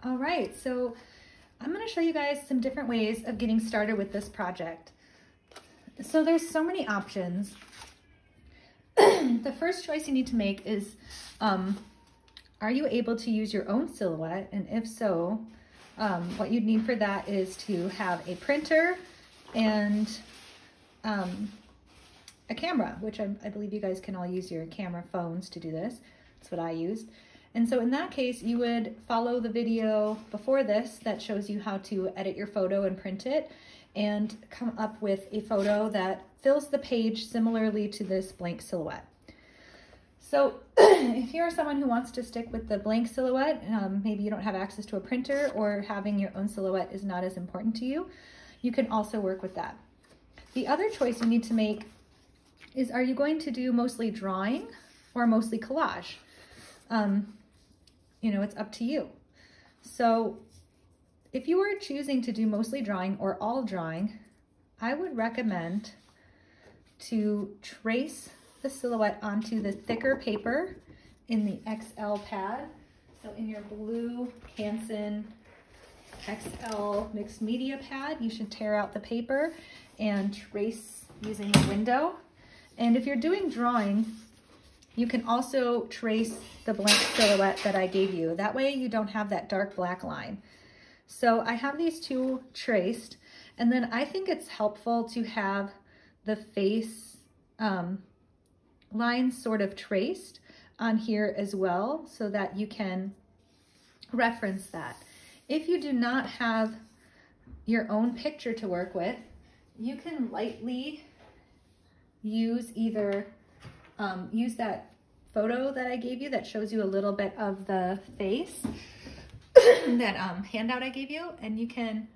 All right, so I'm going to show you guys some different ways of getting started with this project. So there's so many options. The first choice you need to make is, are you able to use your own silhouette? And if so, what you'd need for that is to have a printer and a camera, which I believe you guys can all use your camera phones to do this. That's what I used. And so in that case, you would follow the video before this that shows you how to edit your photo and print it and come up with a photo that fills the page similarly to this blank silhouette. So if you're someone who wants to stick with the blank silhouette, maybe you don't have access to a printer or having your own silhouette is not as important to you, you can also work with that. The other choice you need to make is, are you going to do mostly drawing or mostly collage? You know, it's up to you. So if you were choosing to do mostly drawing or all drawing, I would recommend to trace the silhouette onto the thicker paper in the XL pad. So in your blue Canson XL mixed media pad, you should tear out the paper and trace using the window. And if you're doing drawing, you can also trace the blank silhouette that I gave you. That way you don't have that dark black line. So I have these two traced, and then I think it's helpful to have the face lines sort of traced on here as well so that you can reference that. If you do not have your own picture to work with, you can lightly use either use that photo that I gave you that shows you a little bit of the face, that handout I gave you, and you can,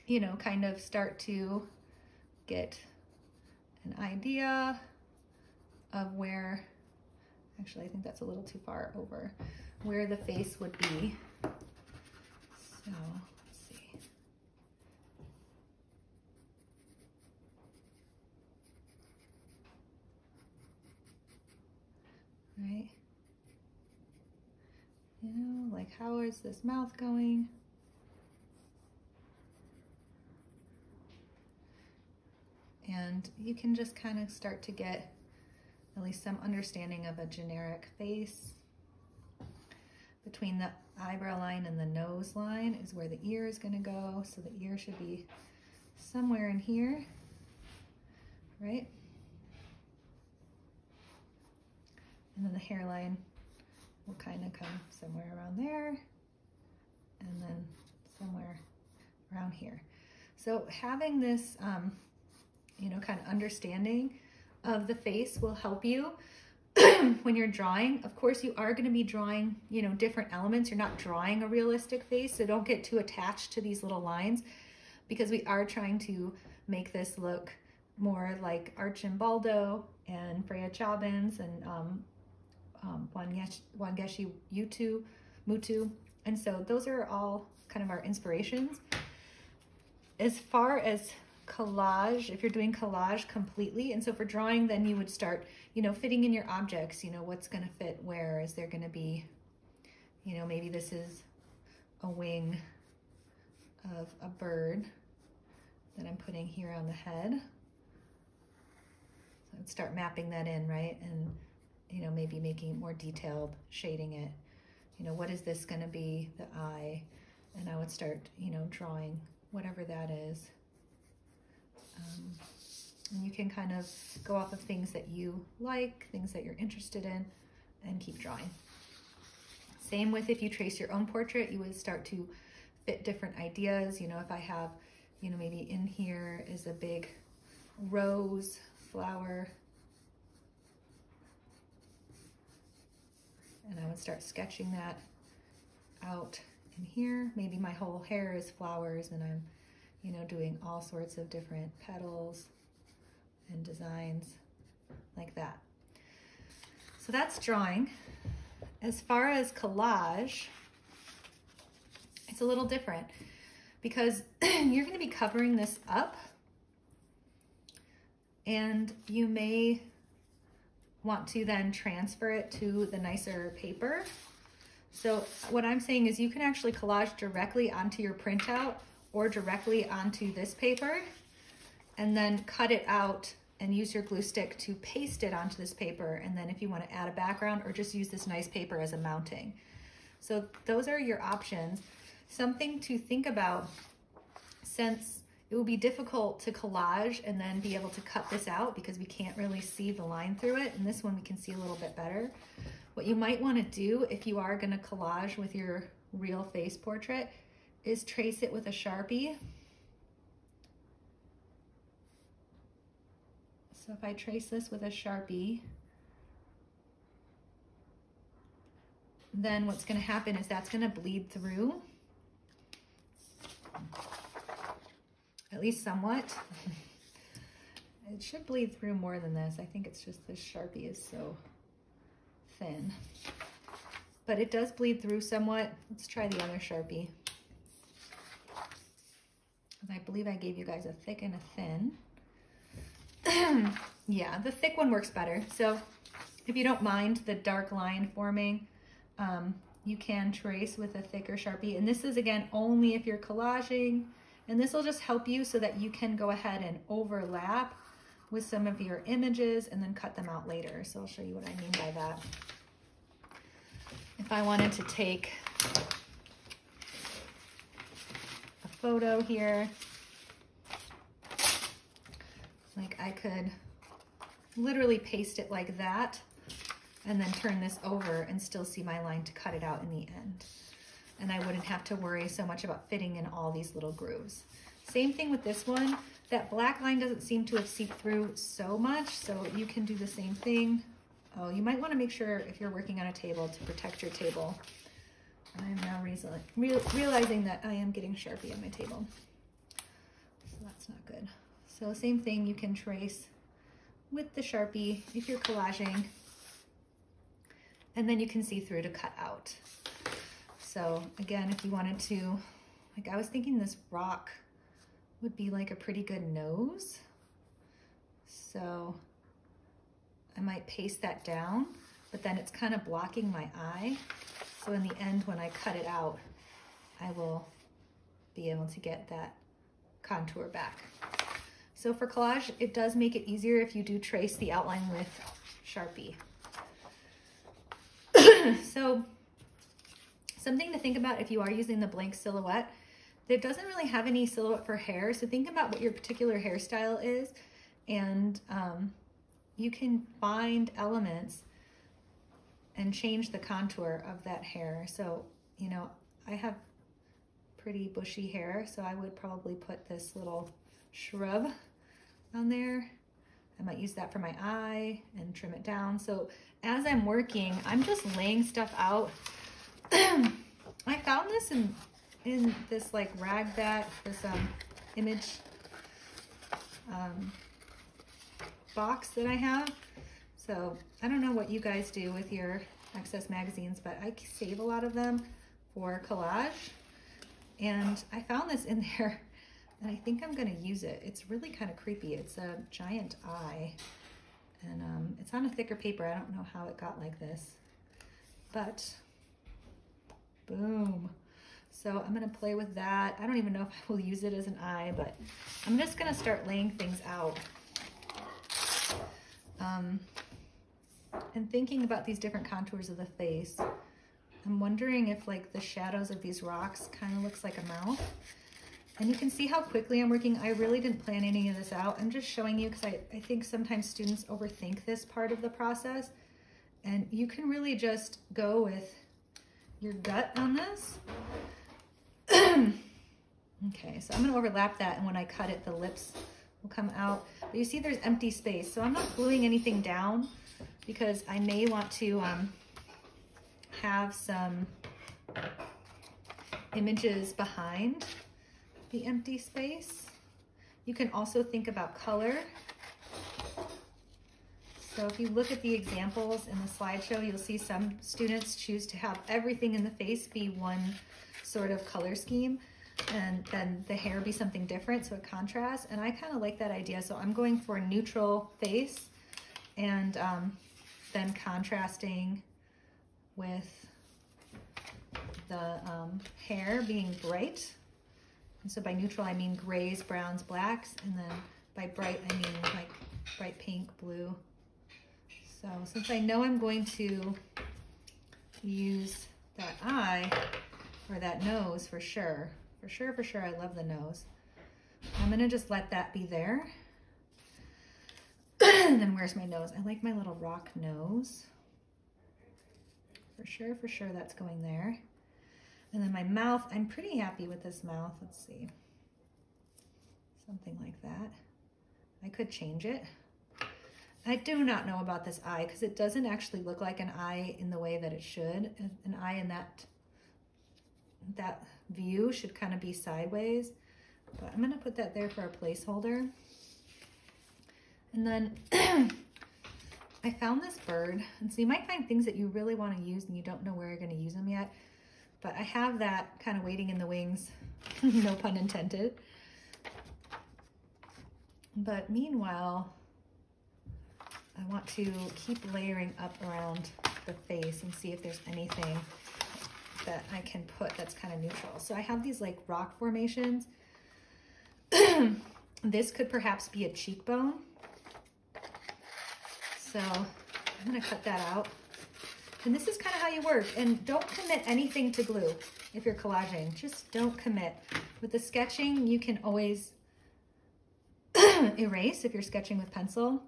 you know, kind of start to get an idea of where, actually I think that's a little too far over, where the face would be. So let's see. Right? You know, like, how is this mouth going? And you can just kind of start to get at least some understanding of a generic face. Between the eyebrow line and the nose line is where the ear is going to go. So the ear should be somewhere in here, right? And then the hairline will kind of come somewhere around there and then somewhere around here. So having this, you know, kind of understanding of the face will help you when you're drawing. Of course, you are going to be drawing, you know, different elements. You're not drawing a realistic face, so don't get too attached to these little lines, because we are trying to make this look more like Archimbaldo and Freya Chobins and Wangeshi Mutu. And so those are all kind of our inspirations. As far as collage, if you're doing collage completely, and so for drawing, then you would start, you know, fitting in your objects, you know, what's going to fit where. Is there going to be, you know, maybe this is a wing of a bird that I'm putting here on the head. So I'd start mapping that in, right? And, you know, maybe making it more detailed, shading it. You know, what is this going to be? The eye. And I would start, you know, drawing whatever that is. And you can kind of go off of things that you like, things that you're interested in, and keep drawing. Same with if you trace your own portrait, you would start to fit different ideas. You know, if I have, you know, maybe in here is a big rose flower, and I would start sketching that out in here. Maybe my whole hair is flowers and I'm, you know, doing all sorts of different petals and designs like that. So that's drawing. As far as collage, it's a little different because you're going to be covering this up, and you may want to then transfer it to the nicer paper. So what I'm saying is you can actually collage directly onto your printout or directly onto this paper and then cut it out and use your glue stick to paste it onto this paper. And then if you want to add a background or just use this nice paper as a mounting. So those are your options. Something to think about, since it will be difficult to collage and then be able to cut this out because we can't really see the line through it. And this one we can see a little bit better. What you might want to do if you are going to collage with your real face portrait is trace it with a Sharpie. So if I trace this with a Sharpie, then what's going to happen is that's going to bleed through, at least somewhat. It should bleed through more than this. I think it's just this Sharpie is so thin, but it does bleed through somewhat. Let's try the other Sharpie. I believe I gave you guys a thick and a thin. Yeah, the thick one works better. So if you don't mind the dark line forming, you can trace with a thicker Sharpie. And this is, again, only if you're collaging. And this will just help you so that you can go ahead and overlap with some of your images and then cut them out later. So I'll show you what I mean by that. If I wanted to take a photo here, like I could literally paste it like that and then turn this over and still see my line to cut it out in the end. And I wouldn't have to worry so much about fitting in all these little grooves. Same thing with this one. That black line doesn't seem to have seeped through so much, so you can do the same thing. Oh, you might want to make sure if you're working on a table to protect your table. I'm now realizing that I am getting Sharpie on my table. So that's not good. So same thing, you can trace with the Sharpie if you're collaging, and then you can see through to cut out. So again, if you wanted to, like I was thinking this rock would be like a pretty good nose. So I might paste that down, but then it's kind of blocking my eye. So in the end, when I cut it out, I will be able to get that contour back. So for collage, it does make it easier if you do trace the outline with Sharpie. So something to think about if you are using the blank silhouette, it doesn't really have any silhouette for hair. So think about what your particular hairstyle is, and you can find elements and change the contour of that hair. So, you know, I have pretty bushy hair, so I would probably put this little shrub on there. I might use that for my eye and trim it down. So as I'm working, I'm just laying stuff out. I found this in this like rag bat, this image box that I have. So I don't know what you guys do with your excess magazines, but I save a lot of them for collage. And I found this in there, and I think I'm gonna use it. It's really kind of creepy. It's a giant eye, and it's on a thicker paper. I don't know how it got like this, but boom. So I'm gonna play with that. I don't even know if I will use it as an eye, but I'm just gonna start laying things out. And thinking about these different contours of the face, I'm wondering if like the shadows of these rocks kind of looks like a mouth. And you can see how quickly I'm working. I really didn't plan any of this out. I'm just showing you because I think sometimes students overthink this part of the process. And you can really just go with your gut on this. Okay, so I'm gonna overlap that, and when I cut it, the lips will come out. But you see there's empty space. So I'm not gluing anything down because I may want to have some images behind the empty space. You can also think about color. So if you look at the examples in the slideshow, you'll see some students choose to have everything in the face be one sort of color scheme, and then the hair be something different, so it contrasts. And I kind of like that idea, so I'm going for a neutral face and then contrasting with the hair being bright. And so by neutral, I mean grays, browns, blacks. And then by bright, I mean like bright pink, blue. So since I know I'm going to use that eye or that nose for sure, I love the nose. I'm gonna just let that be there. And then where's my nose? I like my little rock nose. For sure that's going there. And then my mouth, I'm pretty happy with this mouth. Let's see. Something like that. I could change it. I do not know about this eye because it doesn't actually look like an eye in the way that it should. An eye in that view should kind of be sideways. But I'm gonna put that there for a placeholder. And then I found this bird, and so you might find things that you really want to use and you don't know where you're going to use them yet, but I have that kind of waiting in the wings, no pun intended. But meanwhile, I want to keep layering up around the face and see if there's anything that I can put that's kind of neutral. So I have these like rock formations. This could perhaps be a cheekbone. So I'm gonna cut that out. And this is kind of how you work. And don't commit anything to glue if you're collaging. Just don't commit. With the sketching, you can always erase if you're sketching with pencil.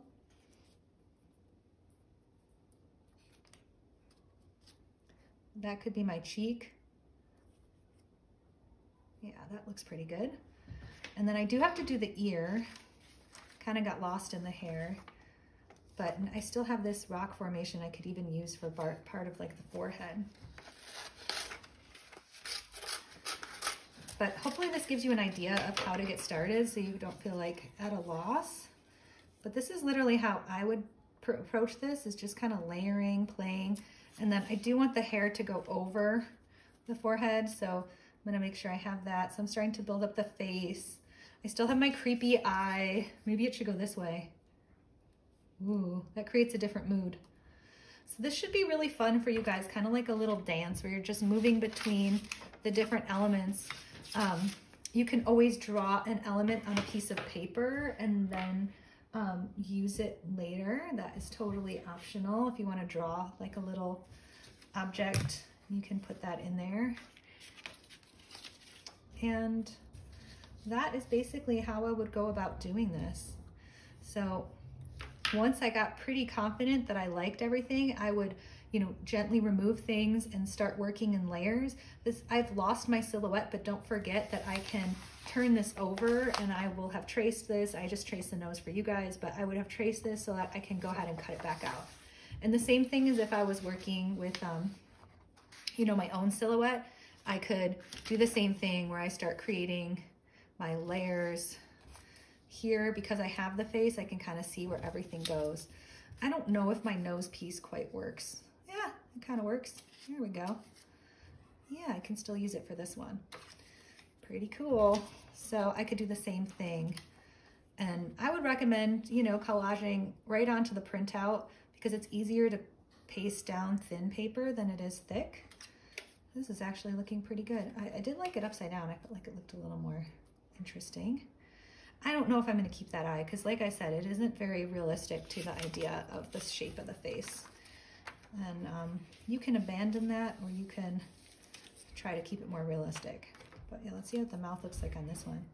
That could be my cheek. Yeah, that looks pretty good. And then I do have to do the ear. Kind of got lost in the hair. But I still have this rock formation I could even use for part of like the forehead. But hopefully this gives you an idea of how to get started so you don't feel like at a loss. But this is literally how I would approach this, is just kind of layering, playing. And then I do want the hair to go over the forehead, so I'm gonna make sure I have that. So I'm starting to build up the face. I still have my creepy eye. Maybe it should go this way. Ooh, that creates a different mood. So this should be really fun for you guys, kind of like a little dance where you're just moving between the different elements. You can always draw an element on a piece of paper and then use it later. That is totally optional. If you want to draw like a little object, you can put that in there. And that is basically how I would go about doing this. So once I got pretty confident that I liked everything, I would, you know, gently remove things and start working in layers. I've lost my silhouette, but don't forget that I can turn this over and I will have traced this. I just traced the nose for you guys, but I would have traced this so that I can go ahead and cut it back out. And the same thing as if I was working with, you know, my own silhouette, I could do the same thing where I start creating my layers. Here, because I have the face, I can kind of see where everything goes. I don't know if my nose piece quite works. Yeah, it kind of works. There we go. Yeah, I can still use it for this one. Pretty cool. So I could do the same thing. And I would recommend, you know, collaging right onto the printout because it's easier to paste down thin paper than it is thick. This is actually looking pretty good. I did like it upside down. I felt like it looked a little more interesting. I don't know if I'm going to keep that eye because, like I said, it isn't very realistic to the idea of the shape of the face. And you can abandon that or you can try to keep it more realistic. But yeah, let's see what the mouth looks like on this one.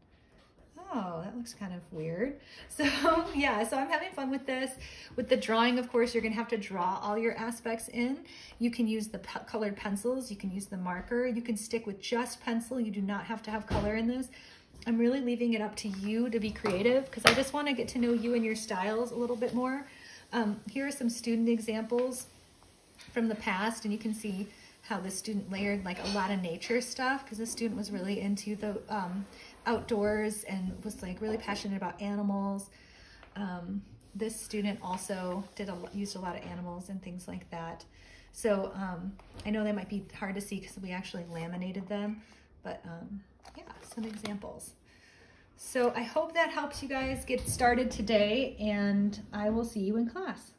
Oh, that looks kind of weird. So yeah, so I'm having fun with this. With the drawing, of course, you're going to have to draw all your aspects in. You can use the colored pencils. You can use the marker. You can stick with just pencil. You do not have to have color in this. I'm really leaving it up to you to be creative because I just want to get to know you and your styles a little bit more. Here are some student examples from the past, and you can see how the student layered like a lot of nature stuff because the student was really into the outdoors and was like really passionate about animals. This student also used a lot of animals and things like that. So I know they might be hard to see because we actually laminated them, but yeah, some examples. So I hope that helps you guys get started today, and I will see you in class.